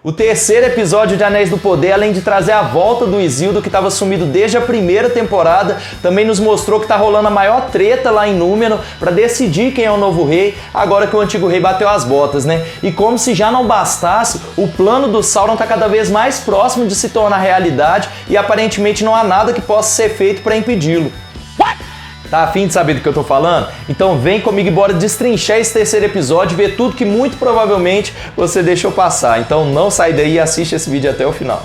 O terceiro episódio de Anéis do Poder, além de trazer a volta do Isildur, que estava sumido desde a primeira temporada, também nos mostrou que tá rolando a maior treta lá em Númenor para decidir quem é o novo rei, agora que o antigo rei bateu as botas, né? E como se já não bastasse, o plano do Sauron tá cada vez mais próximo de se tornar realidade e aparentemente não há nada que possa ser feito para impedi-lo. Tá afim de saber do que eu tô falando? Então vem comigo e bora destrinchar esse terceiro episódio e ver tudo que muito provavelmente você deixou passar. Então não sai daí e assiste esse vídeo até o final.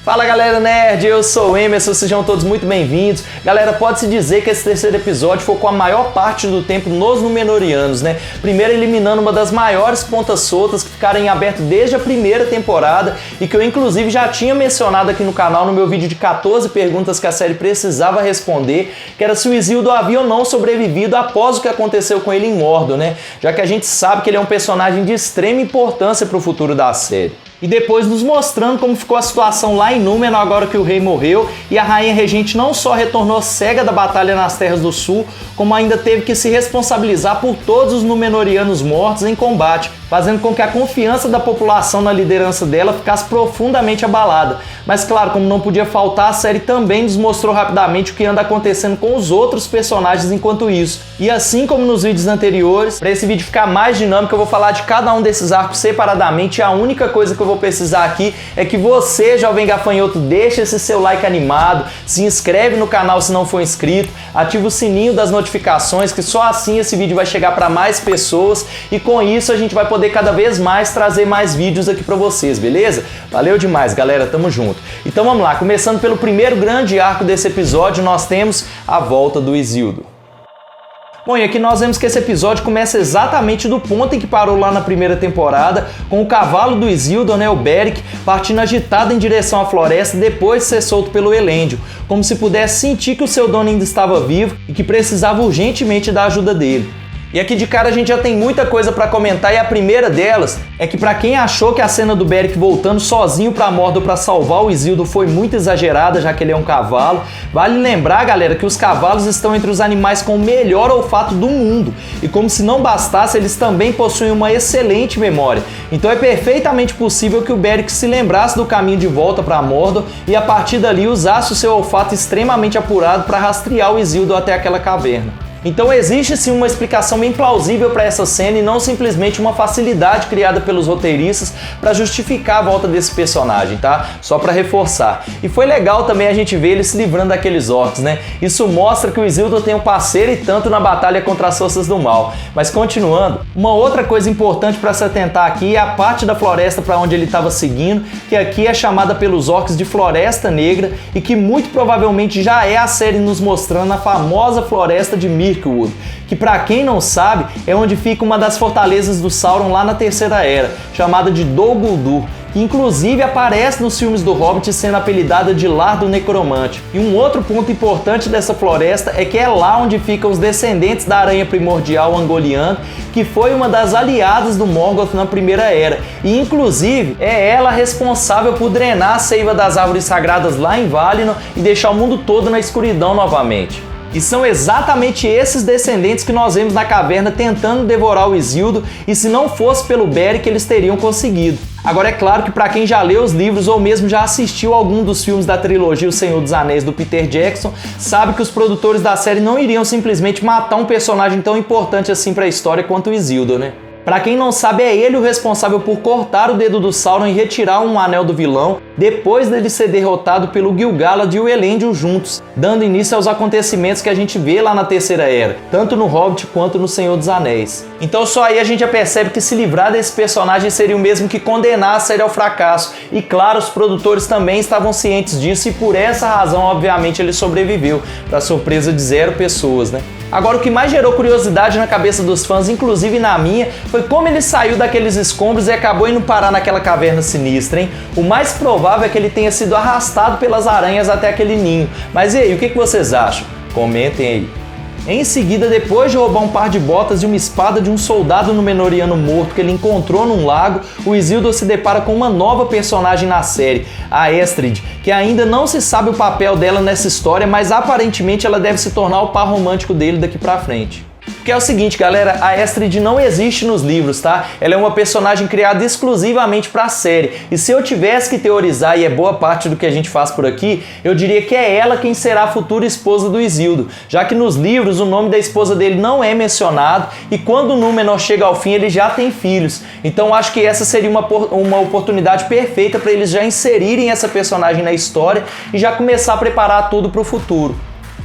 Fala galera nerd, eu sou o Emerson, sejam todos muito bem-vindos. Galera, pode-se dizer que esse terceiro episódio focou a maior parte do tempo nos Númenóreanos, né? Primeiro eliminando uma das maiores pontas soltas que ficaram em aberto desde a primeira temporada e que eu inclusive já tinha mencionado aqui no canal no meu vídeo de 14 perguntas que a série precisava responder, que era se o Isildur havia ou não sobrevivido após o que aconteceu com ele em Mordor, né? Já que a gente sabe que ele é um personagem de extrema importância para o futuro da série. E depois nos mostrando como ficou a situação lá em Númenor agora que o rei morreu e a rainha regente não só retornou cega da batalha nas Terras do Sul, como ainda teve que se responsabilizar por todos os Númenóreanos mortos em combate, fazendo com que a confiança da população na liderança dela ficasse profundamente abalada. Mas claro, como não podia faltar, a série também nos mostrou rapidamente o que anda acontecendo com os outros personagens enquanto isso. E assim como nos vídeos anteriores, para esse vídeo ficar mais dinâmico, eu vou falar de cada um desses arcos separadamente e a única coisa que eu vou precisar aqui é que você, jovem gafanhoto, deixa esse seu like animado, se inscreve no canal se não for inscrito, ativa o sininho das notificações, que só assim esse vídeo vai chegar para mais pessoas e com isso a gente vai poder cada vez mais trazer mais vídeos aqui para vocês, beleza? Valeu demais, galera, tamo junto. Então vamos lá, começando pelo primeiro grande arco desse episódio, nós temos a volta do Isildur. Bom, e aqui nós vemos que esse episódio começa exatamente do ponto em que parou lá na primeira temporada, com o cavalo do Isildur, né, o Beric, partindo agitado em direção à floresta depois de ser solto pelo Elendil, como se pudesse sentir que o seu dono ainda estava vivo e que precisava urgentemente da ajuda dele. E aqui de cara a gente já tem muita coisa pra comentar e a primeira delas é que pra quem achou que a cena do Beric voltando sozinho pra Mordor pra salvar o Isildur foi muito exagerada, já que ele é um cavalo, vale lembrar, galera, que os cavalos estão entre os animais com o melhor olfato do mundo e como se não bastasse, eles também possuem uma excelente memória. Então é perfeitamente possível que o Beric se lembrasse do caminho de volta pra Mordor e a partir dali usasse o seu olfato extremamente apurado pra rastrear o Isildur até aquela caverna. Então existe sim uma explicação bem plausível para essa cena e não simplesmente uma facilidade criada pelos roteiristas para justificar a volta desse personagem, tá? Só para reforçar. E foi legal também a gente ver ele se livrando daqueles orcs, né? Isso mostra que o Isildur tem um parceiro e tanto na batalha contra as forças do mal. Mas continuando, uma outra coisa importante para se atentar aqui é a parte da floresta para onde ele estava seguindo, que aqui é chamada pelos orcs de Floresta Negra e que muito provavelmente já é a série nos mostrando a famosa floresta de Mirkwood, que para quem não sabe é onde fica uma das fortalezas do Sauron lá na Terceira Era, chamada de Dol Guldur, que inclusive aparece nos filmes do Hobbit sendo apelidada de Lar do Necromante. E um outro ponto importante dessa floresta é que é lá onde ficam os descendentes da aranha primordial Ungoliant, que foi uma das aliadas do Morgoth na Primeira Era, e inclusive é ela responsável por drenar a seiva das árvores sagradas lá em Valinor e deixar o mundo todo na escuridão novamente. E são exatamente esses descendentes que nós vemos na caverna tentando devorar o Isildur, e se não fosse pelo Beric eles teriam conseguido. Agora é claro que para quem já leu os livros ou mesmo já assistiu algum dos filmes da trilogia O Senhor dos Anéis do Peter Jackson, sabe que os produtores da série não iriam simplesmente matar um personagem tão importante assim para a história quanto o Isildur, né? Pra quem não sabe, é ele o responsável por cortar o dedo do Sauron e retirar um anel do vilão, depois dele ser derrotado pelo Gil-galad e o Elendil juntos, dando início aos acontecimentos que a gente vê lá na Terceira Era, tanto no Hobbit quanto no Senhor dos Anéis. Então só aí a gente já percebe que se livrar desse personagem seria o mesmo que condenar a série ao fracasso, e claro, os produtores também estavam cientes disso e por essa razão, obviamente, ele sobreviveu, pra surpresa de 0 pessoas, né? Agora, o que mais gerou curiosidade na cabeça dos fãs, inclusive na minha, foi como ele saiu daqueles escombros e acabou indo parar naquela caverna sinistra, hein? O mais provável é que ele tenha sido arrastado pelas aranhas até aquele ninho. Mas e aí, o que vocês acham? Comentem aí. Em seguida, depois de roubar um par de botas e uma espada de um soldado númenoriano morto que ele encontrou num lago, o Isildur se depara com uma nova personagem na série, a Estrid, que ainda não se sabe o papel dela nessa história, mas aparentemente ela deve se tornar o par romântico dele daqui pra frente. Porque é o seguinte, galera, a Estrid não existe nos livros, tá? Ela é uma personagem criada exclusivamente pra série. E se eu tivesse que teorizar, e é boa parte do que a gente faz por aqui, eu diria que é ela quem será a futura esposa do Isildur, já que nos livros o nome da esposa dele não é mencionado e quando o Númenor chega ao fim ele já tem filhos. Então acho que essa seria uma oportunidade perfeita para eles já inserirem essa personagem na história e já começar a preparar tudo pro futuro.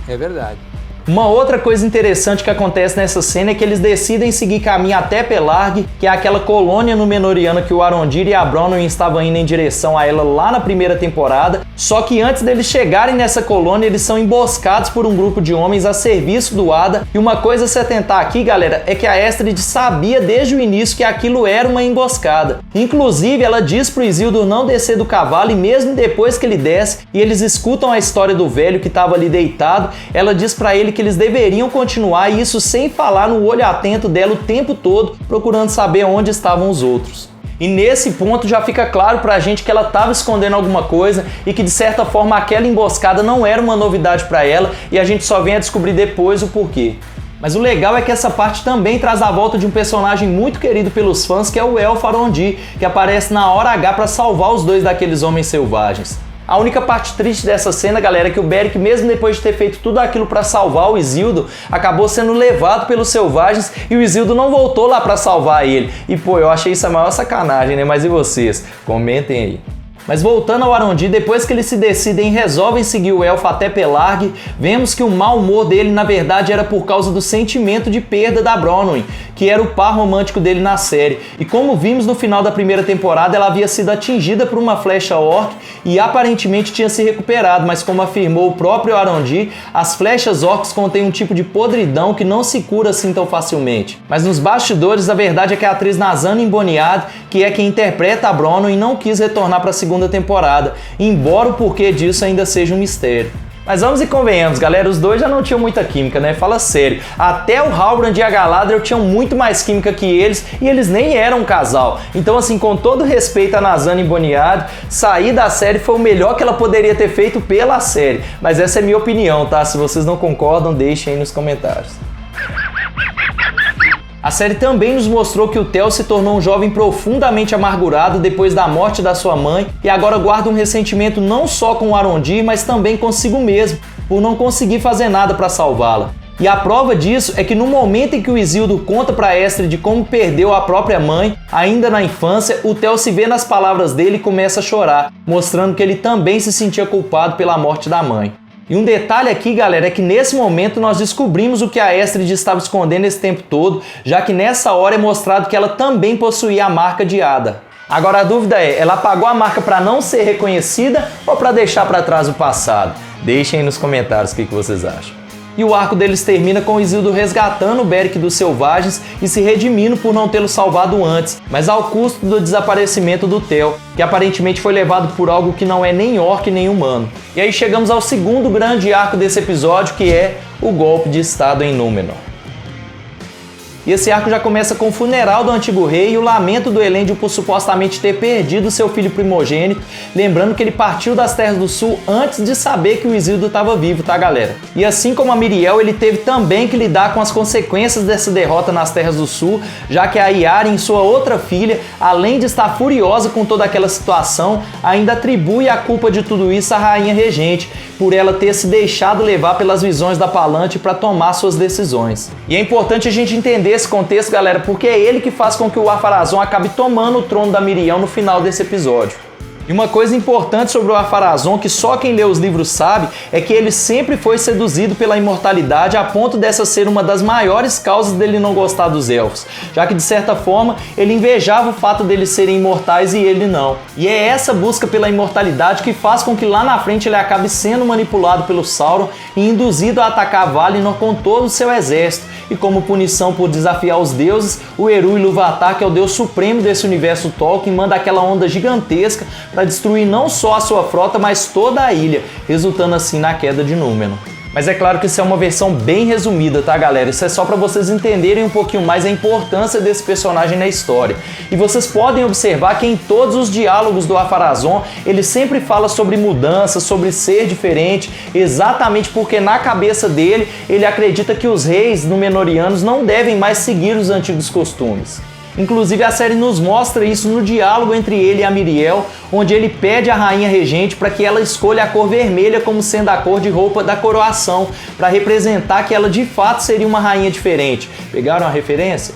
É verdade. Uma outra coisa interessante que acontece nessa cena é que eles decidem seguir caminho até Pelarg, que é aquela colônia númenoriana que o Arondir e a Bronwyn estavam indo em direção a ela lá na primeira temporada, só que antes deles chegarem nessa colônia eles são emboscados por um grupo de homens a serviço do Ada, e uma coisa a se atentar aqui, galera, é que a Estrid sabia desde o início que aquilo era uma emboscada. Inclusive, ela diz pro Isildur não descer do cavalo e mesmo depois que ele desce e eles escutam a história do velho que estava ali deitado, ela diz pra ele que eles deveriam continuar, e isso sem falar no olho atento dela o tempo todo, procurando saber onde estavam os outros. E nesse ponto já fica claro pra gente que ela estava escondendo alguma coisa e que de certa forma aquela emboscada não era uma novidade pra ela e a gente só vem a descobrir depois o porquê. Mas o legal é que essa parte também traz a volta de um personagem muito querido pelos fãs, que é o Elfo Arondir, que aparece na hora H pra salvar os dois daqueles homens selvagens. A única parte triste dessa cena, galera, é que o Beric, mesmo depois de ter feito tudo aquilo pra salvar o Isildur, acabou sendo levado pelos selvagens e o Isildur não voltou lá pra salvar ele. E pô, eu achei isso a maior sacanagem, né? Mas e vocês? Comentem aí. Mas voltando ao Arondir, depois que eles se decidem e resolvem seguir o elfo até Pelarg, vemos que o mau humor dele na verdade era por causa do sentimento de perda da Bronwyn, que era o par romântico dele na série. E como vimos no final da primeira temporada, ela havia sido atingida por uma flecha orc e aparentemente tinha se recuperado, mas como afirmou o próprio Arondir, as flechas orcs contêm um tipo de podridão que não se cura assim tão facilmente. Mas nos bastidores, a verdade é que a atriz Nazan Emboniad, que é quem interpreta a Bronwyn, não quis retornar para a segunda temporada, embora o porquê disso ainda seja um mistério. Mas vamos e convenhamos, galera, os dois já não tinham muita química, né? Fala sério. Até o Halbrand e a Galadriel tinham muito mais química que eles e eles nem eram um casal. Então, assim, com todo respeito a Nazan Emboniad, sair da série foi o melhor que ela poderia ter feito pela série. Mas essa é minha opinião, tá? Se vocês não concordam, deixem aí nos comentários. A série também nos mostrou que o Theo se tornou um jovem profundamente amargurado depois da morte da sua mãe e agora guarda um ressentimento não só com o Arondir, mas também consigo mesmo, por não conseguir fazer nada para salvá-la. E a prova disso é que no momento em que o Isildur conta para Estrid de como perdeu a própria mãe, ainda na infância, o Theo se vê nas palavras dele e começa a chorar, mostrando que ele também se sentia culpado pela morte da mãe. E um detalhe aqui, galera, é que nesse momento nós descobrimos o que a Estrid estava escondendo esse tempo todo, já que nessa hora é mostrado que ela também possuía a marca de Ada. Agora a dúvida é, ela apagou a marca para não ser reconhecida ou para deixar para trás o passado? Deixem aí nos comentários o que vocês acham. E o arco deles termina com o Isildur resgatando o Beric dos selvagens e se redimindo por não tê-lo salvado antes, mas ao custo do desaparecimento do Theo, que aparentemente foi levado por algo que não é nem orc nem humano. E aí chegamos ao segundo grande arco desse episódio, que é o golpe de estado em Númenor. E esse arco já começa com o funeral do antigo rei e o lamento do Elendil por supostamente ter perdido seu filho primogênito, lembrando que ele partiu das Terras do Sul antes de saber que o Isildur estava vivo, tá, galera? E assim como a Miriel, ele teve também que lidar com as consequências dessa derrota nas Terras do Sul, já que a Iaryn, sua outra filha, além de estar furiosa com toda aquela situação, ainda atribui a culpa de tudo isso à rainha regente, por ela ter se deixado levar pelas visões da Palante para tomar suas decisões. E é importante a gente entender esse contexto, galera, porque é ele que faz com que o Ar-Pharazôn acabe tomando o trono da Miriel no final desse episódio. E uma coisa importante sobre o Ar-Pharazôn, que só quem lê os livros sabe, é que ele sempre foi seduzido pela imortalidade a ponto dessa ser uma das maiores causas dele não gostar dos elfos, já que de certa forma ele invejava o fato deles serem imortais e ele não. E é essa busca pela imortalidade que faz com que lá na frente ele acabe sendo manipulado pelo Sauron e induzido a atacar Valinor com todo o seu exército, e como punição por desafiar os deuses, o Eru Ilúvatar, que é o deus supremo desse universo Tolkien, manda aquela onda gigantesca para destruir não só a sua frota, mas toda a ilha, resultando assim na queda de Númenor. Mas é claro que isso é uma versão bem resumida, tá, galera? Isso é só para vocês entenderem um pouquinho mais a importância desse personagem na história. E vocês podem observar que em todos os diálogos do Ar-Pharazôn, ele sempre fala sobre mudança, sobre ser diferente, exatamente porque na cabeça dele, ele acredita que os reis Númenóreanos não devem mais seguir os antigos costumes. Inclusive a série nos mostra isso no diálogo entre ele e a Míriel, onde ele pede à rainha regente para que ela escolha a cor vermelha como sendo a cor de roupa da coroação, para representar que ela de fato seria uma rainha diferente. Pegaram a referência?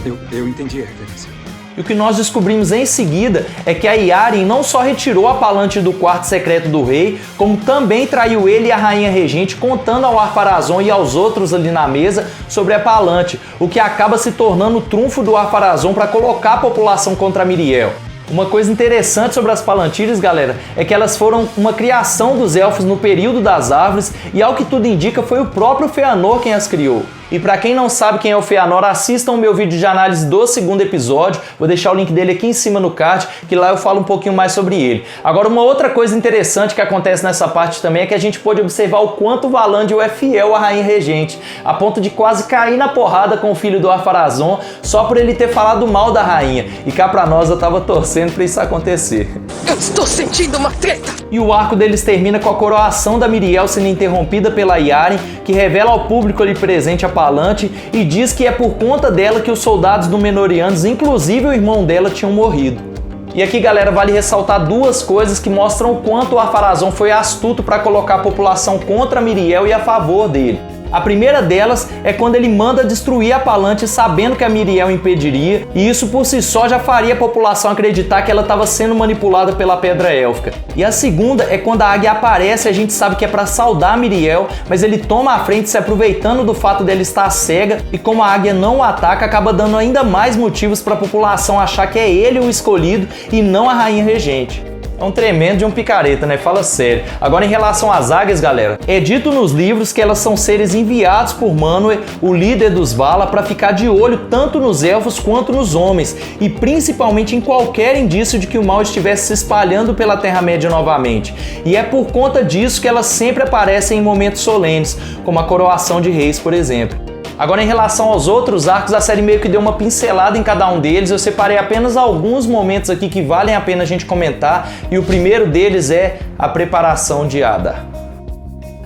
Eu entendi a referência. E o que nós descobrimos em seguida é que a Iaren não só retirou a Palante do quarto secreto do rei, como também traiu ele e a rainha regente, contando ao Ar-Pharazôn e aos outros ali na mesa sobre a Palante, o que acaba se tornando o trunfo do Ar-Pharazôn para colocar a população contra a Míriel. Uma coisa interessante sobre as Palantíres, galera, é que elas foram uma criação dos elfos no período das árvores e, ao que tudo indica, foi o próprio Fëanor quem as criou. E para quem não sabe quem é o Fëanor, assistam o meu vídeo de análise do segundo episódio, vou deixar o link dele aqui em cima no card, que lá eu falo um pouquinho mais sobre ele. Agora, uma outra coisa interessante que acontece nessa parte também é que a gente pode observar o quanto o Valandiel é fiel à rainha regente, a ponto de quase cair na porrada com o filho do Ar-Pharazôn só por ele ter falado mal da rainha. E cá pra nós eu tava torcendo pra isso acontecer. Eu estou sentindo uma treta! E o arco deles termina com a coroação da Míriel sendo interrompida pela Iaren, que revela ao público ali presente a Palante e diz que é por conta dela que os soldados Númenóreanos, inclusive o irmão dela, tinham morrido. E aqui, galera, vale ressaltar duas coisas que mostram o quanto o Ar-Pharazôn foi astuto para colocar a população contra Míriel e a favor dele. A primeira delas é quando ele manda destruir a Palante sabendo que a Míriel impediria, e isso por si só já faria a população acreditar que ela estava sendo manipulada pela Pedra Élfica. E a segunda é quando a águia aparece e a gente sabe que é para saudar a Míriel, mas ele toma a frente se aproveitando do fato dela estar cega, e como a águia não o ataca, acaba dando ainda mais motivos para a população achar que é ele o escolhido e não a rainha regente. É um tremendo de um picareta, né? Fala sério. Agora, em relação às águias, galera, é dito nos livros que elas são seres enviados por Manwë, o líder dos Vala, para ficar de olho tanto nos elfos quanto nos homens, e principalmente em qualquer indício de que o mal estivesse se espalhando pela Terra-média novamente. E é por conta disso que elas sempre aparecem em momentos solenes, como a coroação de reis, por exemplo. Agora, em relação aos outros arcos, a série meio que deu uma pincelada em cada um deles. Eu separei apenas alguns momentos aqui que valem a pena a gente comentar, e o primeiro deles é a preparação de Adar.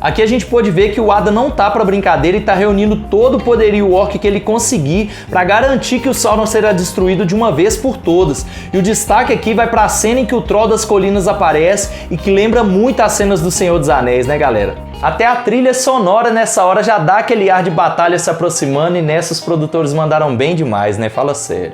Aqui a gente pode ver que o Adar não tá para brincadeira e tá reunindo todo o poderio orc que ele conseguir para garantir que o Sauron será destruído de uma vez por todas. E o destaque aqui vai para a cena em que o Troll das Colinas aparece e que lembra muito as cenas do Senhor dos Anéis, né, galera? Até a trilha sonora nessa hora já dá aquele ar de batalha se aproximando, e nessa os produtores mandaram bem demais, né? Fala sério.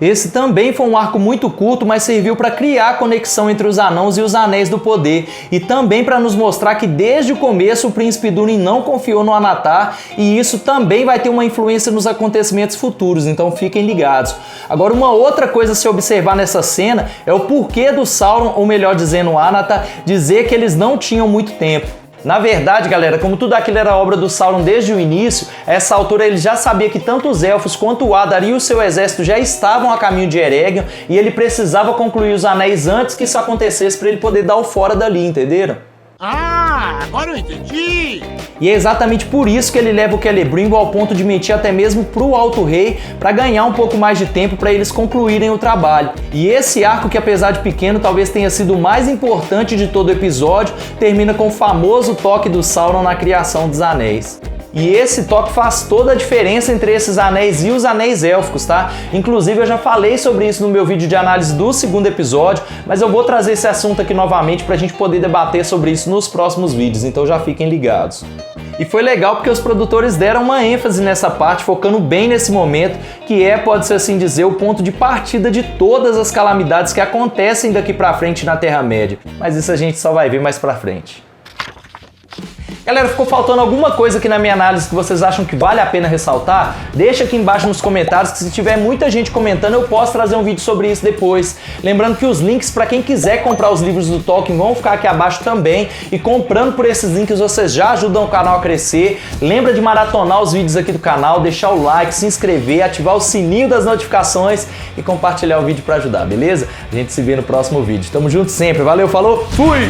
Esse também foi um arco muito curto, mas serviu para criar a conexão entre os anãos e os Anéis do Poder, e também para nos mostrar que desde o começo o príncipe Durin não confiou no Anatar, e isso também vai ter uma influência nos acontecimentos futuros, então fiquem ligados. Agora, uma outra coisa a se observar nessa cena é o porquê do Sauron, ou melhor dizendo, o Anatar, dizer que eles não tinham muito tempo. Na verdade, galera, como tudo aquilo era obra do Sauron desde o início, a essa altura ele já sabia que tanto os elfos quanto o Adar e o seu exército já estavam a caminho de Eregion, e ele precisava concluir os anéis antes que isso acontecesse para ele poder dar o fora dali, entenderam? Ah, agora eu entendi! E é exatamente por isso que ele leva o Celebrimbor ao ponto de mentir até mesmo pro Alto Rei para ganhar um pouco mais de tempo para eles concluírem o trabalho. E esse arco, que apesar de pequeno talvez tenha sido o mais importante de todo o episódio, termina com o famoso toque do Sauron na criação dos anéis. E esse toque faz toda a diferença entre esses anéis e os anéis élficos, tá? Inclusive eu já falei sobre isso no meu vídeo de análise do segundo episódio, mas eu vou trazer esse assunto aqui novamente pra gente poder debater sobre isso nos próximos vídeos, então já fiquem ligados. E foi legal porque os produtores deram uma ênfase nessa parte, focando bem nesse momento, que é, pode-se assim dizer, o ponto de partida de todas as calamidades que acontecem daqui pra frente na Terra-média. Mas isso a gente só vai ver mais pra frente. Galera, ficou faltando alguma coisa aqui na minha análise que vocês acham que vale a pena ressaltar? Deixa aqui embaixo nos comentários que se tiver muita gente comentando eu posso trazer um vídeo sobre isso depois. Lembrando que os links para quem quiser comprar os livros do Tolkien vão ficar aqui abaixo também, e comprando por esses links vocês já ajudam o canal a crescer. Lembra de maratonar os vídeos aqui do canal, deixar o like, se inscrever, ativar o sininho das notificações e compartilhar o vídeo para ajudar, beleza? A gente se vê no próximo vídeo. Tamo junto sempre, valeu, falou, fui!